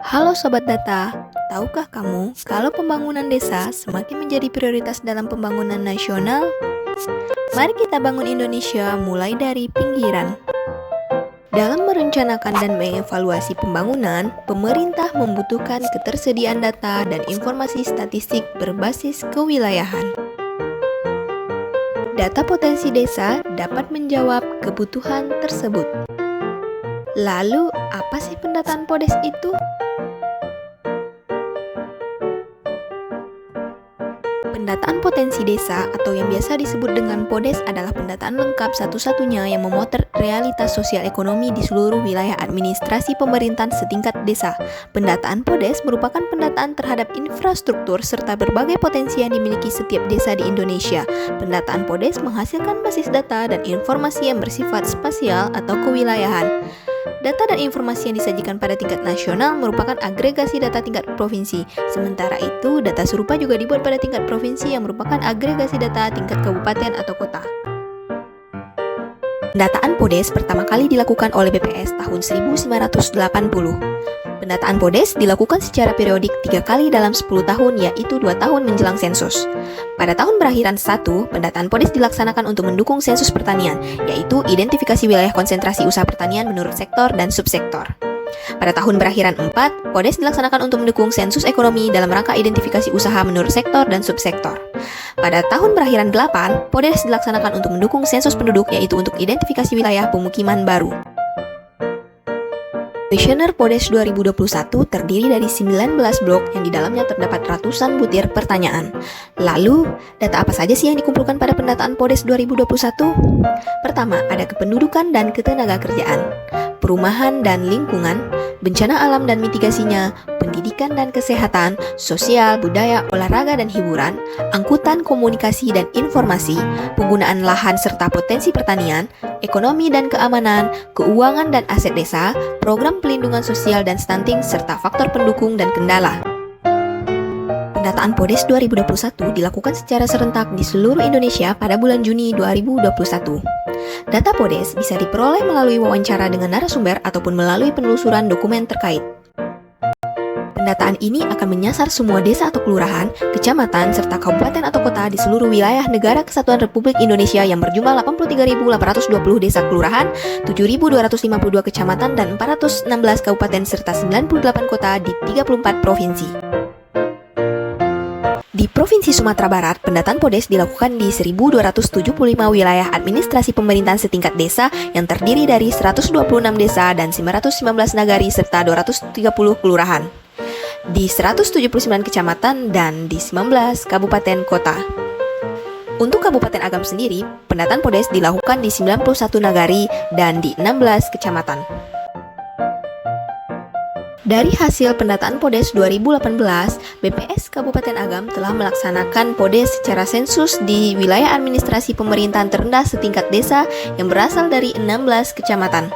Halo Sobat Data, tahukah kamu kalau pembangunan desa semakin menjadi prioritas dalam pembangunan nasional? Mari kita bangun Indonesia mulai dari pinggiran. Dalam merencanakan dan mengevaluasi pembangunan, pemerintah membutuhkan ketersediaan data dan informasi statistik berbasis kewilayahan. Data potensi desa dapat menjawab kebutuhan tersebut. Lalu, apa sih pendataan PODES itu? Pendataan potensi desa atau yang biasa disebut dengan PODES adalah pendataan lengkap satu-satunya yang memotret realitas sosial ekonomi di seluruh wilayah administrasi pemerintahan setingkat desa. Pendataan PODES merupakan pendataan terhadap infrastruktur serta berbagai potensi yang dimiliki setiap desa di Indonesia. Pendataan PODES menghasilkan basis data dan informasi yang bersifat spasial atau kewilayahan. Data dan informasi yang disajikan pada tingkat nasional merupakan agregasi data tingkat provinsi. Sementara itu, data serupa juga dibuat pada tingkat provinsi yang merupakan agregasi data tingkat kabupaten atau kota. Pendataan PODES pertama kali dilakukan oleh BPS tahun 1980. Pendataan PODES dilakukan secara periodik 3 kali dalam 10 tahun, yaitu 2 tahun menjelang sensus. Pada tahun berakhiran 1, pendataan PODES dilaksanakan untuk mendukung sensus pertanian, yaitu identifikasi wilayah konsentrasi usaha pertanian menurut sektor dan subsektor. Pada tahun berakhiran 4, PODES dilaksanakan untuk mendukung sensus ekonomi dalam rangka identifikasi usaha menurut sektor dan subsektor. Pada tahun berakhiran 8, PODES dilaksanakan untuk mendukung sensus penduduk, yaitu untuk identifikasi wilayah pemukiman baru. Kuesioner PODES 2021 terdiri dari 19 blok yang di dalamnya terdapat ratusan butir pertanyaan. Lalu, data apa saja sih yang dikumpulkan pada pendataan PODES 2021? Pertama, ada kependudukan dan ketenagakerjaan, perumahan dan lingkungan, bencana alam dan mitigasinya, pendidikan dan kesehatan, sosial, budaya, olahraga dan hiburan, angkutan, komunikasi dan informasi, penggunaan lahan serta potensi pertanian, ekonomi dan keamanan, keuangan dan aset desa, program pelindungan sosial dan stunting, serta faktor pendukung dan kendala. Pendataan PODES 2021 dilakukan secara serentak di seluruh Indonesia pada bulan Juni 2021. Data PODES bisa diperoleh melalui wawancara dengan narasumber ataupun melalui penelusuran dokumen terkait. Pendataan ini akan menyasar semua desa atau kelurahan, kecamatan, serta kabupaten atau kota di seluruh wilayah Negara Kesatuan Republik Indonesia yang berjumlah 83.820 desa kelurahan, 7.252 kecamatan, dan 416 kabupaten serta 98 kota di 34 provinsi. Di Provinsi Sumatera Barat, pendataan PODES dilakukan di 1.275 wilayah administrasi pemerintahan setingkat desa yang terdiri dari 126 desa dan 919 nagari serta 230 kelurahan, di 179 kecamatan dan di 19 kabupaten kota. Untuk Kabupaten Agam sendiri, pendataan PODES dilakukan di 91 nagari dan di 16 kecamatan. Dari hasil pendataan PODES 2018, BPS Kabupaten Agam telah melaksanakan PODES secara sensus di wilayah administrasi pemerintahan terendah setingkat desa yang berasal dari 16 kecamatan.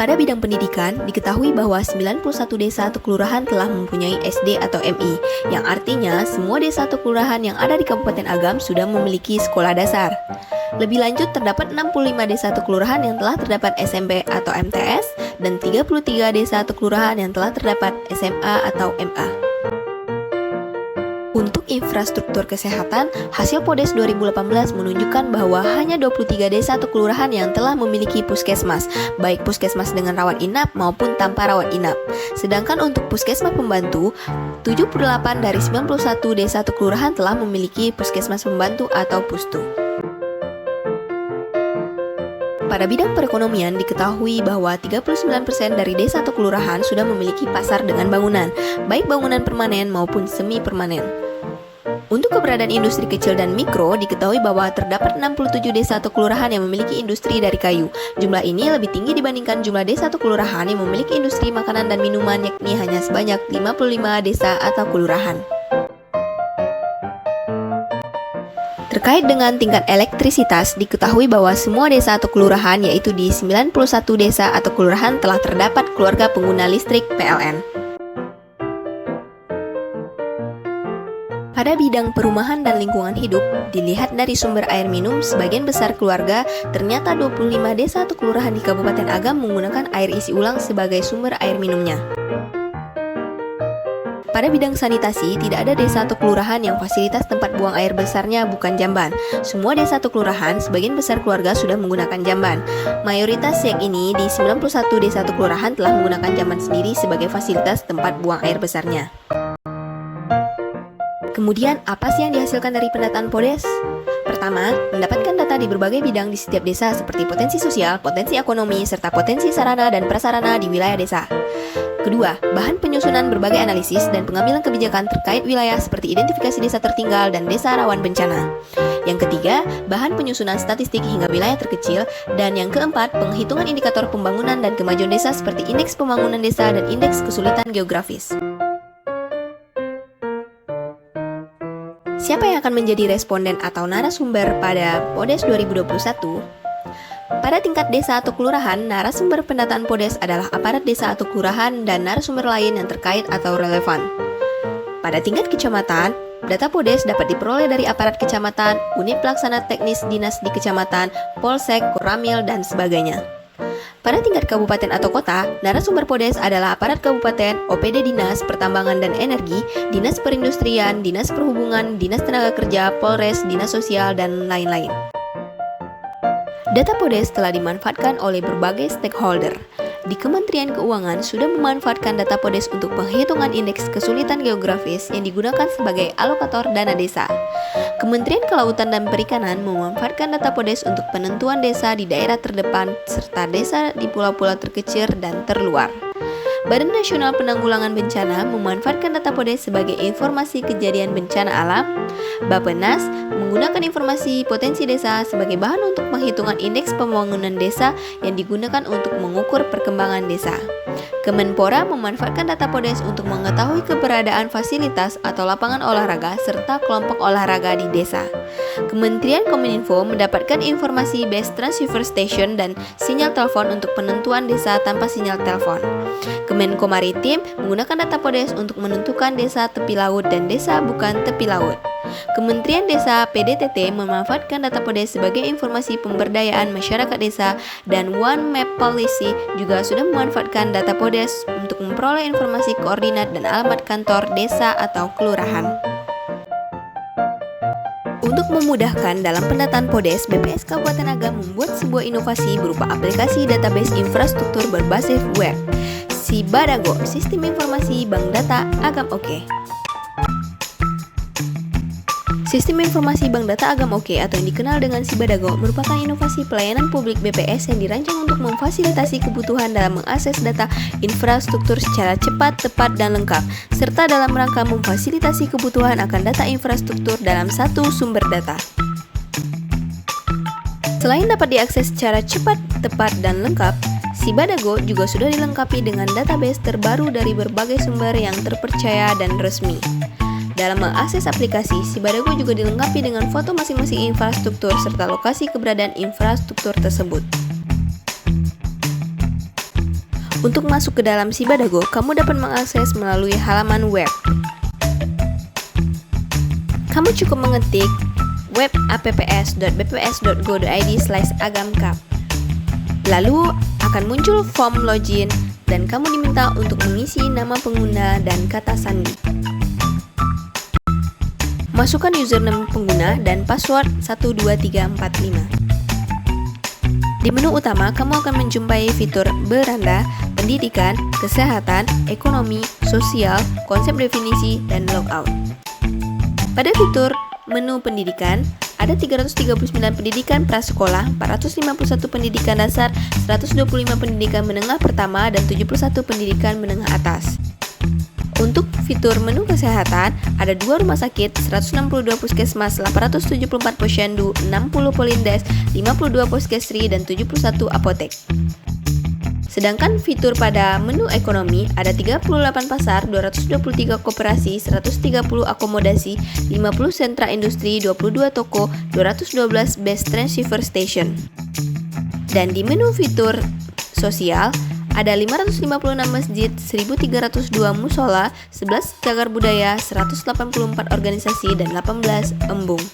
Pada bidang pendidikan, diketahui bahwa 91 desa atau kelurahan telah mempunyai SD atau MI, yang artinya semua desa atau kelurahan yang ada di Kabupaten Agam sudah memiliki sekolah dasar. Lebih lanjut, terdapat 65 desa atau kelurahan yang telah terdapat SMP atau MTS, dan 33 desa atau kelurahan yang telah terdapat SMA atau MA. Untuk infrastruktur kesehatan, hasil PODES 2018 menunjukkan bahwa hanya 23 desa atau kelurahan yang telah memiliki puskesmas, baik puskesmas dengan rawat inap maupun tanpa rawat inap. Sedangkan untuk puskesmas pembantu, 78 dari 91 desa atau kelurahan telah memiliki puskesmas pembantu atau pustu. Pada bidang perekonomian, diketahui bahwa 39% dari desa atau kelurahan sudah memiliki pasar dengan bangunan, baik bangunan permanen maupun semi-permanen. Untuk keberadaan industri kecil dan mikro, diketahui bahwa terdapat 67 desa atau kelurahan yang memiliki industri dari kayu. Jumlah ini lebih tinggi dibandingkan jumlah desa atau kelurahan yang memiliki industri makanan dan minuman, yakni hanya sebanyak 55 desa atau kelurahan. Terkait dengan tingkat elektrisitas, diketahui bahwa semua desa atau kelurahan, yaitu di 91 desa atau kelurahan, telah terdapat keluarga pengguna listrik PLN. Pada bidang perumahan dan lingkungan hidup, dilihat dari sumber air minum, sebagian besar keluarga, ternyata 25 desa atau kelurahan di Kabupaten Agam menggunakan air isi ulang sebagai sumber air minumnya. Pada bidang sanitasi, tidak ada desa atau kelurahan yang fasilitas tempat buang air besarnya bukan jamban. Semua desa atau kelurahan, sebagian besar keluarga sudah menggunakan jamban. Mayoritas yang ini di 91 desa atau kelurahan telah menggunakan jamban sendiri sebagai fasilitas tempat buang air besarnya. Kemudian, apa sih yang dihasilkan dari pendataan PODES? Pertama, mendapatkan data di berbagai bidang di setiap desa seperti potensi sosial, potensi ekonomi, serta potensi sarana dan prasarana di wilayah desa. Kedua, bahan penyusunan berbagai analisis dan pengambilan kebijakan terkait wilayah seperti identifikasi desa tertinggal dan desa rawan bencana. Yang ketiga, bahan penyusunan statistik hingga wilayah terkecil. Dan yang keempat, penghitungan indikator pembangunan dan kemajuan desa seperti indeks pembangunan desa dan indeks kesulitan geografis. Siapa yang akan menjadi responden atau narasumber pada PODES 2021? Pada tingkat desa atau kelurahan, narasumber pendataan PODES adalah aparat desa atau kelurahan dan narasumber lain yang terkait atau relevan. Pada tingkat kecamatan, data PODES dapat diperoleh dari aparat kecamatan, unit pelaksana teknis dinas di kecamatan, polsek, koramil, dan sebagainya. Pada tingkat kabupaten atau kota, narasumber PODES adalah aparat kabupaten, OPD Dinas Pertambangan dan Energi, Dinas Perindustrian, Dinas Perhubungan, Dinas Tenaga Kerja, Polres, Dinas Sosial, dan lain-lain. Data PODES telah dimanfaatkan oleh berbagai stakeholder. Di Kementerian Keuangan sudah memanfaatkan data PODES untuk penghitungan indeks kesulitan geografis yang digunakan sebagai alokator dana desa. Kementerian Kelautan dan Perikanan memanfaatkan data PODES untuk penentuan desa di daerah terdepan serta desa di pulau-pulau terkecil dan terluar. Badan Nasional Penanggulangan Bencana memanfaatkan data PODES sebagai informasi kejadian bencana alam. Bappenas menggunakan informasi potensi desa sebagai bahan untuk penghitungan indeks pembangunan desa yang digunakan untuk mengukur perkembangan desa. Kemenpora memanfaatkan data PODES untuk mengetahui keberadaan fasilitas atau lapangan olahraga serta kelompok olahraga di desa. Kementerian Kominfo mendapatkan informasi base transceiver station dan sinyal telepon untuk penentuan desa tanpa sinyal telepon. Kemenko Maritim menggunakan data PODES untuk menentukan desa tepi laut dan desa bukan tepi laut. Kementerian Desa PDTT memanfaatkan data PODES sebagai informasi pemberdayaan masyarakat desa, dan One Map Policy juga sudah memanfaatkan data PODES untuk memperoleh informasi koordinat dan alamat kantor desa atau kelurahan. Untuk memudahkan dalam pendataan PODES, BPS Kabupaten Agam membuat sebuah inovasi berupa aplikasi database infrastruktur berbasis web, Sibadago, Sistem Informasi Bank Data Agam Oke. Sistem Informasi Bank Data Agam Oke atau yang dikenal dengan Sibadago merupakan inovasi pelayanan publik BPS yang dirancang untuk memfasilitasi kebutuhan dalam mengakses data infrastruktur secara cepat, tepat, dan lengkap, serta dalam rangka memfasilitasi kebutuhan akan data infrastruktur dalam satu sumber data. Selain dapat diakses secara cepat, tepat, dan lengkap, Sibadago juga sudah dilengkapi dengan database terbaru dari berbagai sumber yang terpercaya dan resmi. Dalam mengakses aplikasi, Sibadago juga dilengkapi dengan foto masing-masing infrastruktur serta lokasi keberadaan infrastruktur tersebut. Untuk masuk ke dalam Sibadago, kamu dapat mengakses melalui halaman web. Kamu cukup mengetik web.apps.bps.go.id/agamkap. Lalu akan muncul form login dan kamu diminta untuk mengisi nama pengguna dan kata sandi. Masukkan username pengguna dan password 12345. Di menu utama, kamu akan menjumpai fitur beranda, pendidikan, kesehatan, ekonomi, sosial, konsep definisi, dan logout. Pada fitur menu pendidikan, ada 339 pendidikan prasekolah, 451 pendidikan dasar, 125 pendidikan menengah pertama, dan 71 pendidikan menengah atas. Untuk fitur menu kesehatan, ada 2 rumah sakit, 162 puskesmas, 874 posyandu, 60 polindes, 52 puskesri, dan 71 apotek. Sedangkan fitur pada menu ekonomi, ada 38 pasar, 223 koperasi, 130 akomodasi, 50 sentra industri, 22 toko, 212 base transceiver station. Dan di menu fitur sosial, Ada 556 masjid, 1302 musola, 11 cagar budaya, 184 organisasi, dan 18 embung.